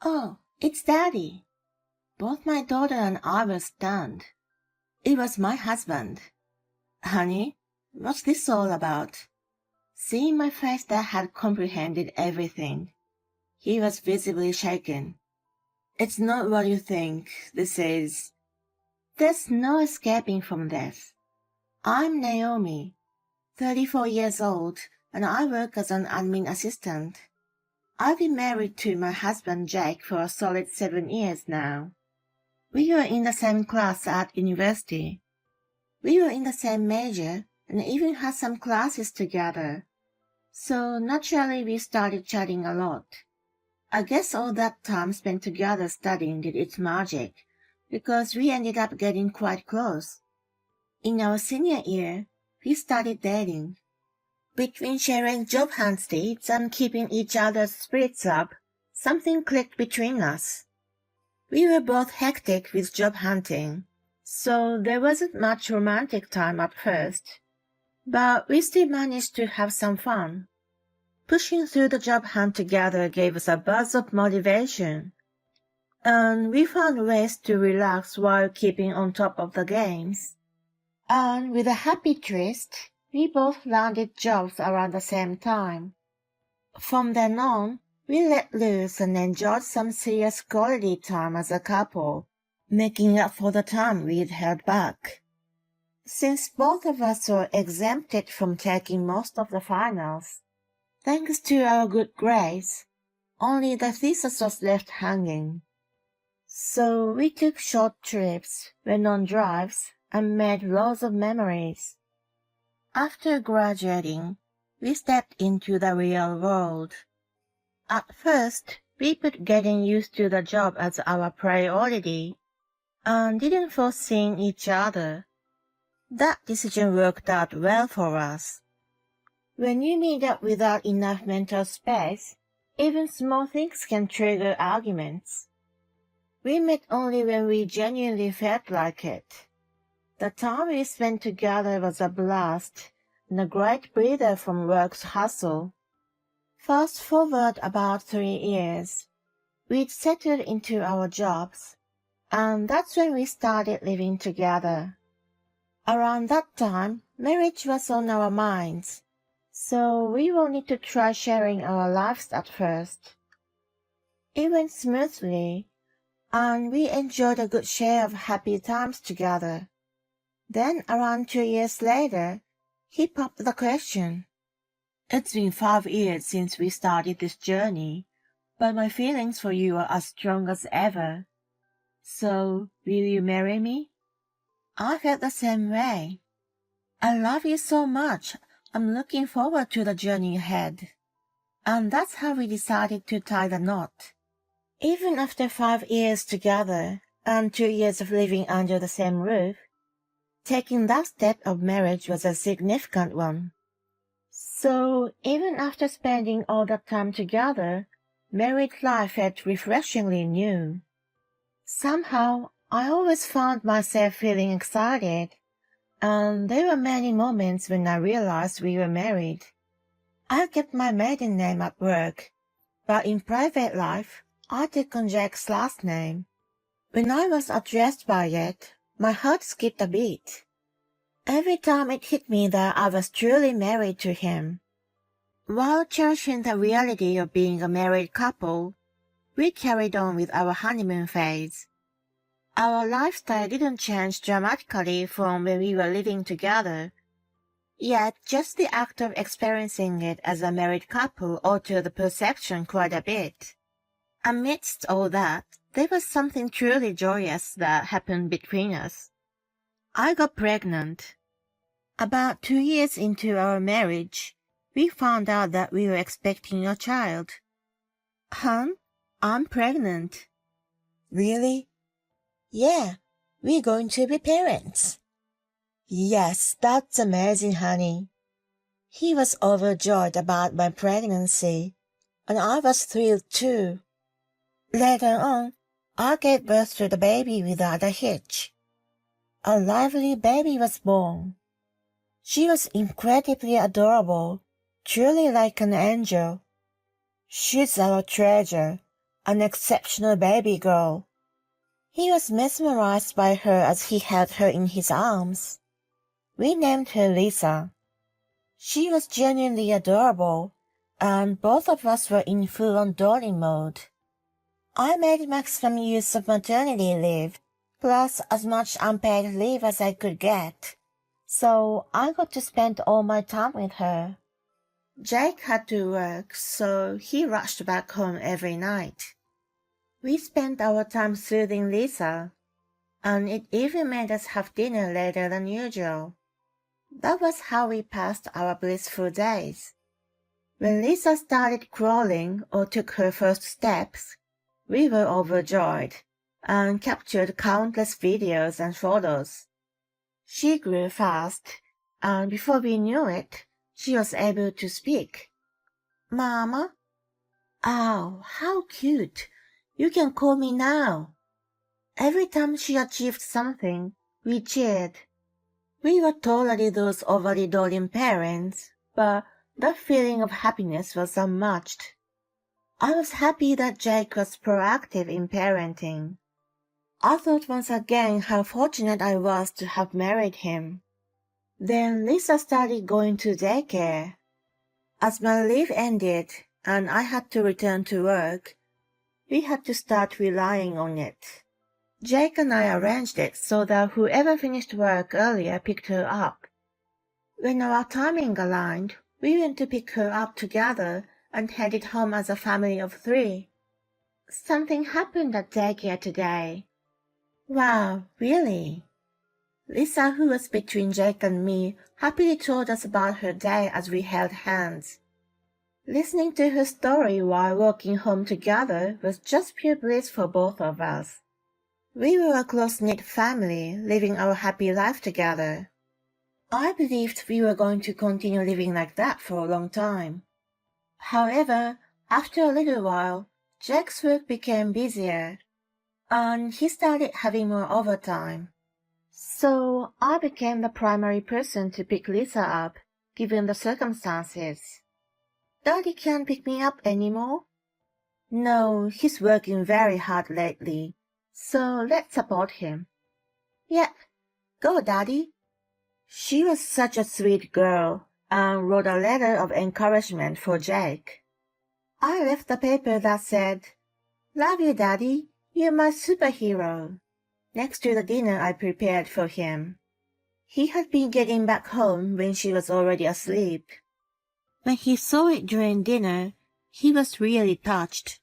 Oh, it's Daddy. Both my daughter and I were stunned. It was my husband. Honey, what's this all about? Seeing my face, Dad had comprehended everything. He was visibly shaken. It's not what you think. This is... There's no escaping from death. I'm Naomi, 34 years old, and I work as an admin assistant. I've been married to my husband Jake for a solid 7 years now. We were in the same class at university. We were in the same major and even had some classes together. So naturally we started chatting a lot. I guess all that time spent together studying did its magic, because we ended up getting quite close. In our senior year, we started dating. Between sharing job hunt dates and keeping each other's spirits up, something clicked between us. We were both hectic with job hunting, so there wasn't much romantic time at first. But we still managed to have some fun. Pushing through the job hunt together gave us a buzz of motivation. And we found ways to relax while keeping on top of the games. And with a happy twist, we both landed jobs around the same time. From then on, we let loose and enjoyed some serious quality time as a couple, making up for the time we'd held back. Since both of us were exempted from taking most of the finals, thanks to our good grades, only the thesis was left hanging. So we took short trips, went on drives, and made loads of memories. After graduating, we stepped into the real world. At first, we put getting used to the job as our priority, and didn't force seeing each other. That decision worked out well for us. When you meet up without enough mental space, even small things can trigger arguments. We met only when we genuinely felt like it. The time we spent together was a blast and a great breather from work's hustle. Fast forward about 3 years. We'd settled into our jobs, and that's when we started living together. Around that time, marriage was on our minds. So we wanted to try sharing our lives at first. It went smoothly, and we enjoyed a good share of happy times together. Then around 2 years later, he popped the question. It's been 5 years since we started this journey, but my feelings for you are as strong as ever. So, will you marry me? I felt the same way. I love you so much. I'm looking forward to the journey ahead. And that's how we decided to tie the knot. Even after 5 years together and 2 years of living under the same roof, taking that step of marriage was a significant one. So even after spending all that time together, married life felt refreshingly new. Somehow, I always found myself feeling excited. And there were many moments when I realized we were married. I kept my maiden name at work, but in private life, I took on Jack's last name. When I was addressed by it, my heart skipped a beat. Every time it hit me that I was truly married to him. While cherishing the reality of being a married couple, we carried on with our honeymoon phase. Our lifestyle didn't change dramatically from when we were living together. Yet just the act of experiencing it as a married couple altered the perception quite a bit. Amidst all that, there was something truly joyous that happened between us. I got pregnant. About 2 years into our marriage, we found out that we were expecting a child. Hon, I'm pregnant. Really? Yeah, we're going to be parents. Yes, that's amazing, honey. He was overjoyed about my pregnancy, and I was thrilled too. Later on, I gave birth to the baby without a hitch. A lively baby was born. She was incredibly adorable, truly like an angel. She's our treasure, an exceptional baby girl. He was mesmerized by her as he held her in his arms. We named her Lisa. She was genuinely adorable, and both of us were in full-on darling mode. I made maximum use of maternity leave, plus as much unpaid leave as I could get, so I got to spend all my time with her. Jake had to work, so he rushed back home every night. We spent our time soothing Lisa, and it even made us have dinner later than usual. That was how we passed our blissful days. When Lisa started crawling or took her first steps, we were overjoyed and captured countless videos and photos. She grew fast, and before we knew it, she was able to speak. "Mama?" "Oh, how cute! You can call me now." Every time she achieved something, we cheered. We were totally those overly doting parents, but that feeling of happiness was unmatched. I was happy that Jake was proactive in parenting. I thought once again how fortunate I was to have married him. Then Lisa started going to daycare. As my leave ended and I had to return to work, we had to start relying on it. Jake and I arranged it so that whoever finished work earlier picked her up. When our timing aligned, we went to pick her up together and headed home as a family of 3. Something happened at daycare today. Wow, really? Lisa, who was between Jake and me, happily told us about her day as we held hands. Listening to her story while walking home together was just pure bliss for both of us. We were a close-knit family, living our happy life together. I believed we were going to continue living like that for a long time. However, after a little while, Jake's work became busier, and he started having more overtime. So I became the primary person to pick Lisa up, given the circumstances. Daddy can't pick me up anymore? No, he's working very hard lately, so let's support him. Yep, go Daddy. She was such a sweet girl and wrote a letter of encouragement for Jake. I left a paper that said, "Love you, Daddy. You're my superhero," next to the dinner I prepared for him. He had been getting back home when she was already asleep. When he saw it during dinner, he was really touched.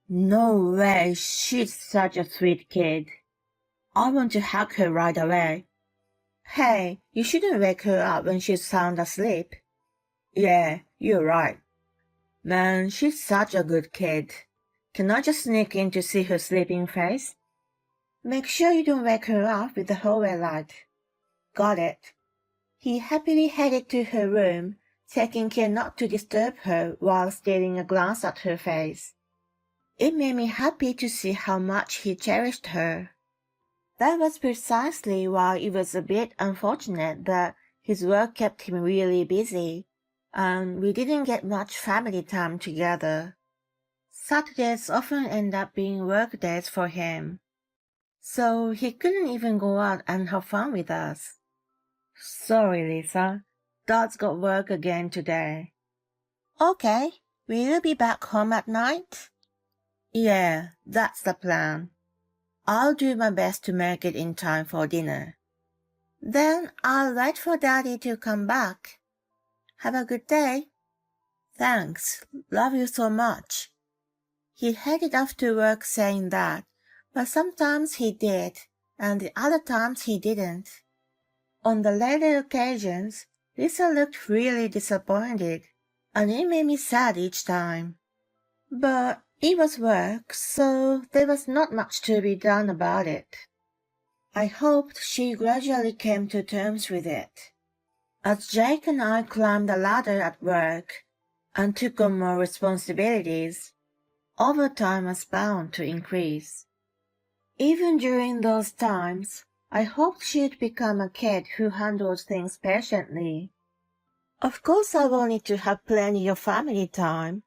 No way, she's such a sweet kid. I want to hug her right away. Hey, you shouldn't wake her up when she's sound asleep. Yeah, you're right. Man, she's such a good kid. Can I just sneak in to see her sleeping face? Make sure you don't wake her up with the hallway light. Got it. He happily headed to her room, taking care not to disturb her while stealing a glance at her face. It made me happy to see how much he cherished her. That was precisely why it was a bit unfortunate that his work kept him really busy, and we didn't get much family time together. Saturdays often end up being work days for him, so he couldn't even go out and have fun with us. Sorry, Lisa. Dad's got work again today. Okay, will you be back home at night? Yeah, that's the plan. I'll do my best to make it in time for dinner. Then I'll wait for Daddy to come back. Have a good day. Thanks. Love you so much. He headed off to work saying that, but sometimes he did, and the other times he didn't. On the later occasions, Lisa looked really disappointed, and it made me sad each time. But it was work, so there was not much to be done about it. I hoped she gradually came to terms with it. As Jake and I climbed the ladder at work and took on more responsibilities, overtime was bound to increase. Even during those times, I hoped she'd become a kid who handled things patiently. Of course I wanted to have plenty of family time,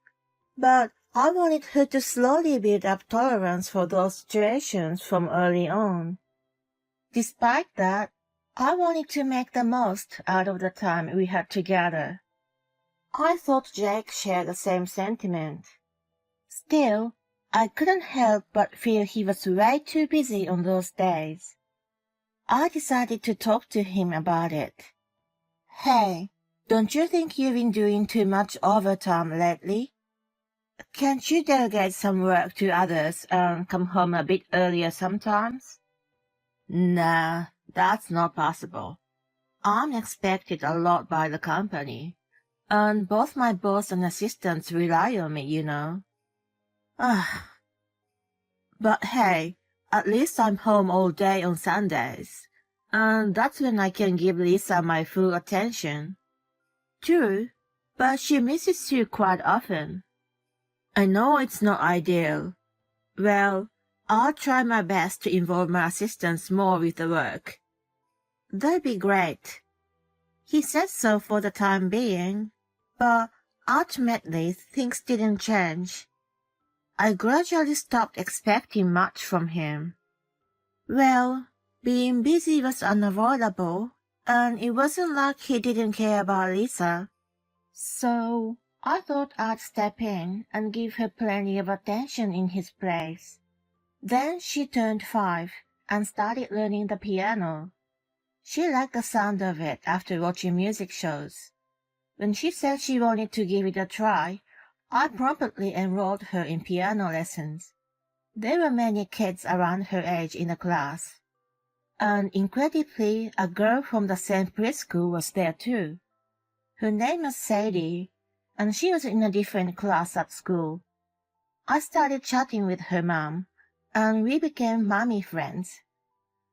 but I wanted her to slowly build up tolerance for those situations from early on. Despite that, I wanted to make the most out of the time we had together. I thought Jake shared the same sentiment. Still, I couldn't help but feel he was way too busy on those days. I decided to talk to him about it. Hey, don't you think you've been doing too much overtime lately? Can't you delegate some work to others and come home a bit earlier sometimes? Nah, that's not possible. I'm expected a lot by the company, and both my boss and assistants rely on me, you know. But hey, at least I'm home all day on Sundays, and that's when I can give Lisa my full attention. True, but she misses you quite often. I know it's not ideal. Well, I'll try my best to involve my assistants more with the work. That'd be great. He said so for the time being, but ultimately things didn't change. I gradually stopped expecting much from him. Well, being busy was unavoidable, and it wasn't like he didn't care about Lisa. So I thought I'd step in and give her plenty of attention in his place. Then she turned 5 and started learning the piano. She liked the sound of it after watching music shows. When she said she wanted to give it a try, I promptly enrolled her in piano lessons. There were many kids around her age in the class. And incredibly, a girl from the same preschool was there too. Her name was Sadie, and she was in a different class at school. I started chatting with her mom, and we became mommy friends.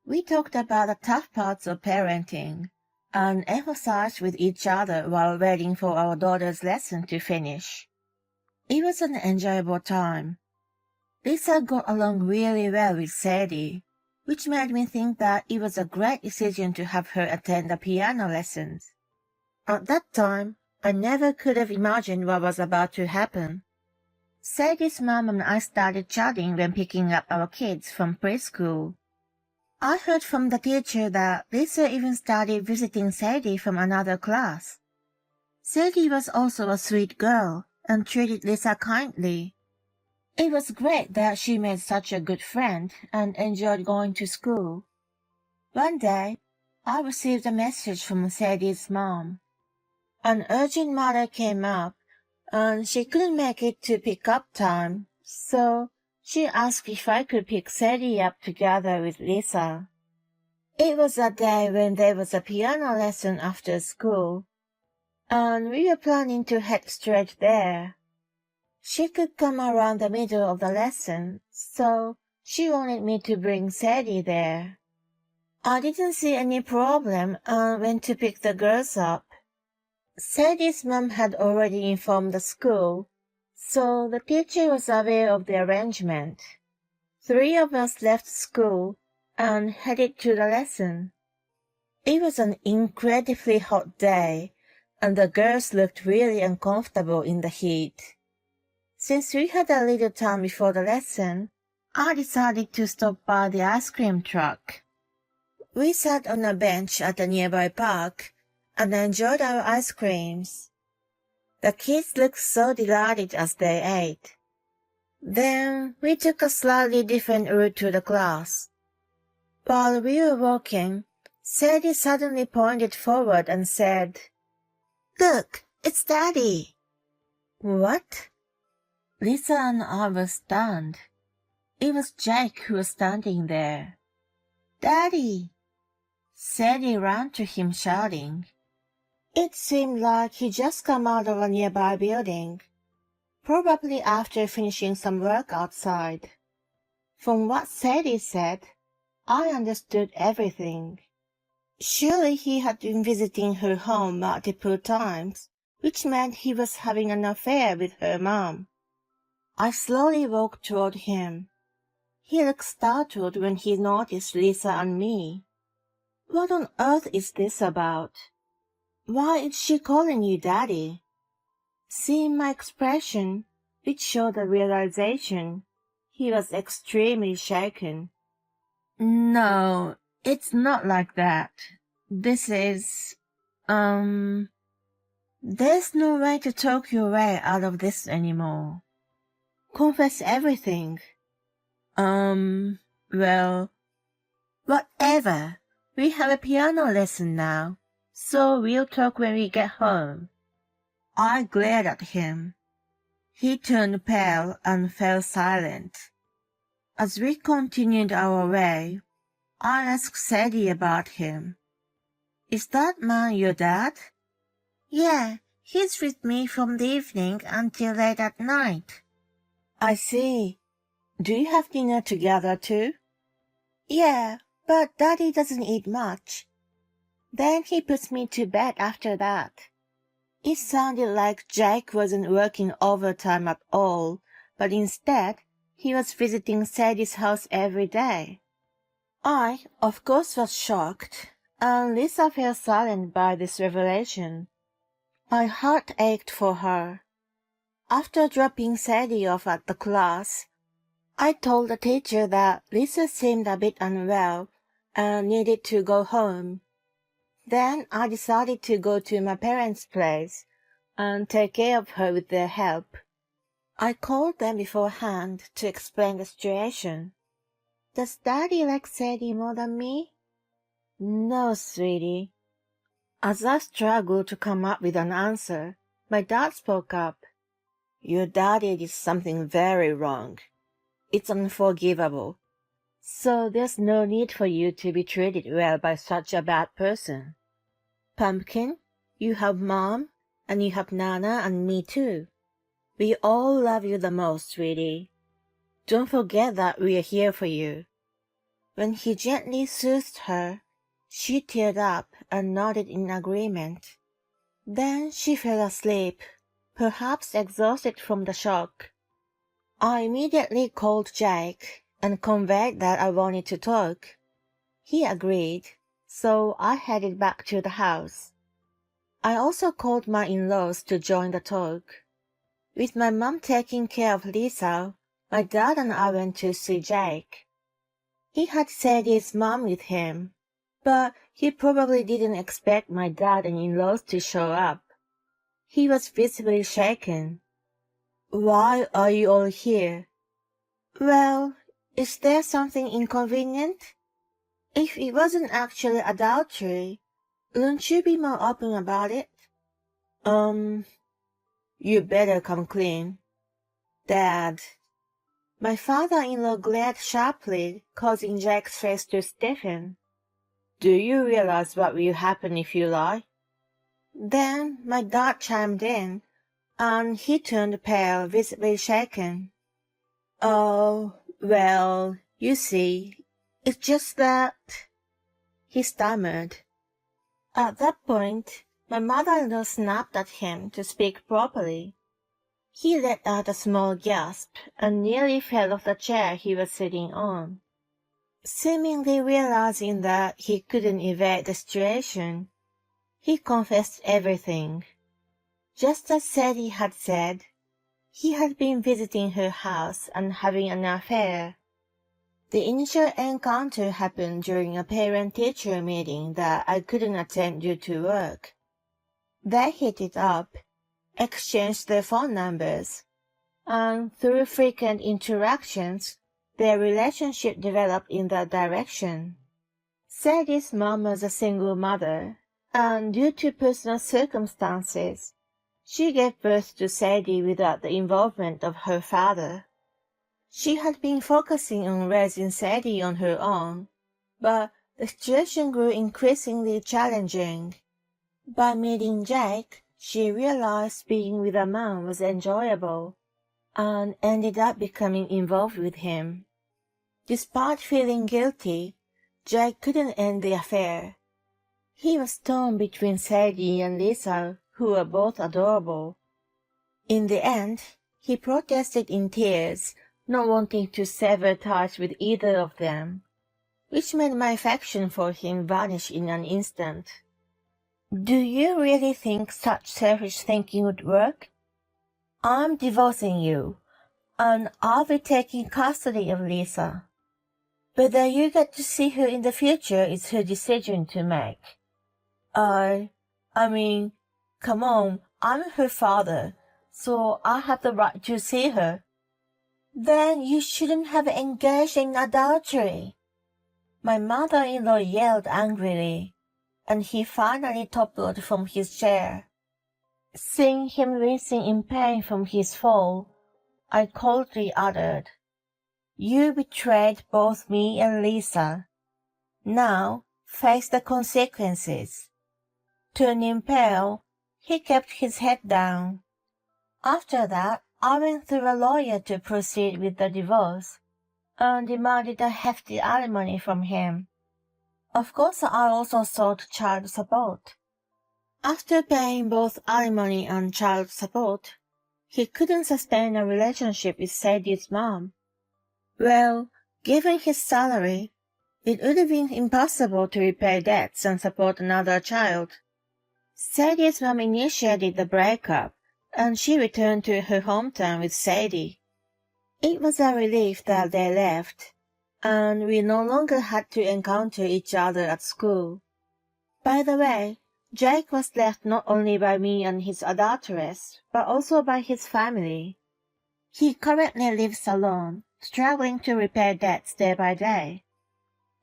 We talked about the tough parts of parenting, and emphasized with each other while waiting for our daughter's lesson to finish. It was an enjoyable time. Lisa got along really well with Sadie, which made me think that it was a great decision to have her attend the piano lessons. At that time, I never could have imagined what was about to happen. Sadie's mom and I started chatting when picking up our kids from preschool. I heard from the teacher that Lisa even started visiting Sadie from another class. Sadie was also a sweet girl and treated Lisa kindly. It was great that she made such a good friend and enjoyed going to school. One day, I received a message from Sadie's mom. An urgent matter came up, and she couldn't make it to pick-up time, so she asked if I could pick Sadie up together with Lisa. It was a day when there was a piano lesson after school, and we were planning to head straight there. She could come around the middle of the lesson, so she wanted me to bring Sadie there. I didn't see any problem and went to pick the girls up. Sadie's mom had already informed the school, so the teacher was aware of the arrangement. 3 of us left school and headed to the lesson. It was an incredibly hot day, and the girls looked really uncomfortable in the heat. Since we had a little time before the lesson, I decided to stop by the ice cream truck. We sat on a bench at a nearby park and enjoyed our ice creams. The kids looked so delighted as they ate. Then we took a slightly different route to the class. While we were walking, Sadie suddenly pointed forward and said, "Look, it's Daddy." What? Lisa and I were stunned. It was Jake who was standing there. "Daddy!" Sadie ran to him shouting. It seemed like he'd just come out of a nearby building, probably after finishing some work outside. From what Sadie said, I understood everything. Surely he had been visiting her home multiple times, which meant he was having an affair with her mom. I slowly walked toward him. He looked startled when he noticed Lisa and me. What on earth is this about? Why is she calling you Daddy? Seeing my expression, It showed the realization. He was extremely shaken. No, it's not like that. This is, there's no way to talk your way out of this anymore. Confess everything. Well, whatever. We have a piano lesson now, so we'll talk when we get home. I glared at him. He turned pale and fell silent. As we continued our way, I asked Sadie about him. Is that man your dad? Yeah, he's with me from the evening until late at night. I see. Do you have dinner together too? Yeah, but Daddy doesn't eat much. Then he puts me to bed after that. It sounded like Jake wasn't working overtime at all, but instead, he was visiting Sadie's house every day. I, of course, was shocked, and Lisa fell silent by this revelation. My heart ached for her. After dropping Sadie off at the class, I told the teacher that Lisa seemed a bit unwell and needed to go home. Then I decided to go to my parents' place and take care of her with their help. I called them beforehand to explain the situation. Does Daddy like Sadie more than me? No, sweetie. As I struggled to come up with an answer, my dad spoke up. Your daddy did something very wrong. It's unforgivable. So there's no need for you to be treated well by such a bad person. Pumpkin, you have Mom, and you have Nana and me too. We all love you the most, sweetie. Don't forget that we are here for you. When he gently soothed her, she teared up and nodded in agreement. Then she fell asleep, perhaps exhausted from the shock. I immediately called Jake and conveyed that I wanted to talk. He agreed, so I headed back to the house. I also called my in-laws to join the talk. With my mom taking care of Lisa, my dad and I went to see Jake. He had Sadie's mom with him, but he probably didn't expect my dad and in-laws to show up. He was visibly shaken. Why are you all here? Well, is there something inconvenient? If it wasn't actually adultery, wouldn't you be more open about it? You better come clean. Dad. My father-in-law glared sharply, causing Jake's face to stiffen. Do you realize what will happen if you lie? Then my dad chimed in, and he turned pale, visibly shaken. Oh, well, you see, it's just that... he stammered. At that point, my mother-in-law snapped at him to speak properly. He let out a small gasp and nearly fell off the chair he was sitting on. Seemingly realizing that he couldn't evade the situation, he confessed everything. Just as Sadie had said, he had been visiting her house and having an affair. The initial encounter happened during a parent-teacher meeting that I couldn't attend due to work. They hit it up, exchanged their phone numbers, and through frequent interactions, their relationship developed in that direction. Sadie's mom was a single mother, and due to personal circumstances, she gave birth to Sadie without the involvement of her father. She had been focusing on raising Sadie on her own, but the situation grew increasingly challenging. By meeting Jake, she realized being with a man was enjoyable, and ended up becoming involved with him. Despite feeling guilty, Jake couldn't end the affair. He was torn between Sadie and Lisa, who were both adorable. In the end, he protested in tears, not wanting to sever ties with either of them, which made my affection for him vanish in an instant. Do you really think such selfish thinking would work? I'm divorcing you, and I'll be taking custody of Lisa. Whether you get to see her in the future is her decision to make. I mean, come on, I'm her father, so I have the right to see her. Then you shouldn't have engaged in adultery. My mother-in-law yelled angrily, and he finally toppled from his chair. Seeing him wincing in pain from his fall, I coldly uttered, "You betrayed both me and Lisa. Now face the consequences." Turning pale, he kept his head down. After that, I went through a lawyer to proceed with the divorce, and demanded a hefty alimony from him. Of course, I also sought child support. After paying both alimony and child support, he couldn't sustain a relationship with Sadie's mom. Well, given his salary, it would have been impossible to repay debts and support another child. Sadie's mom initiated the breakup, and she returned to her hometown with Sadie. It was a relief that they left, and we no longer had to encounter each other at school. By the way, Jake was left not only by me and his adulteress, but also by his family. He currently lives alone, struggling to repay debts day by day.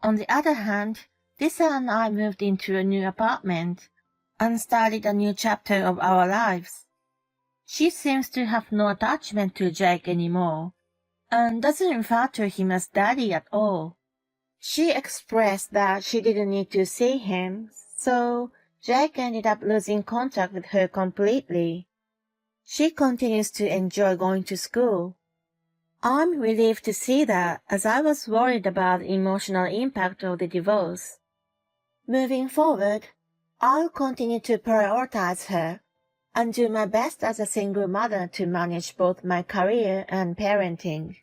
On the other hand, Lisa and I moved into a new apartment and started a new chapter of our lives. She seems to have no attachment to Jake anymore, and doesn't refer to him as Daddy at all. She expressed that she didn't need to see him, so Jake ended up losing contact with her completely. She continues to enjoy going to school. I'm relieved to see that, as I was worried about the emotional impact of the divorce. Moving forward, I'll continue to prioritize her and do my best as a single mother to manage both my career and parenting.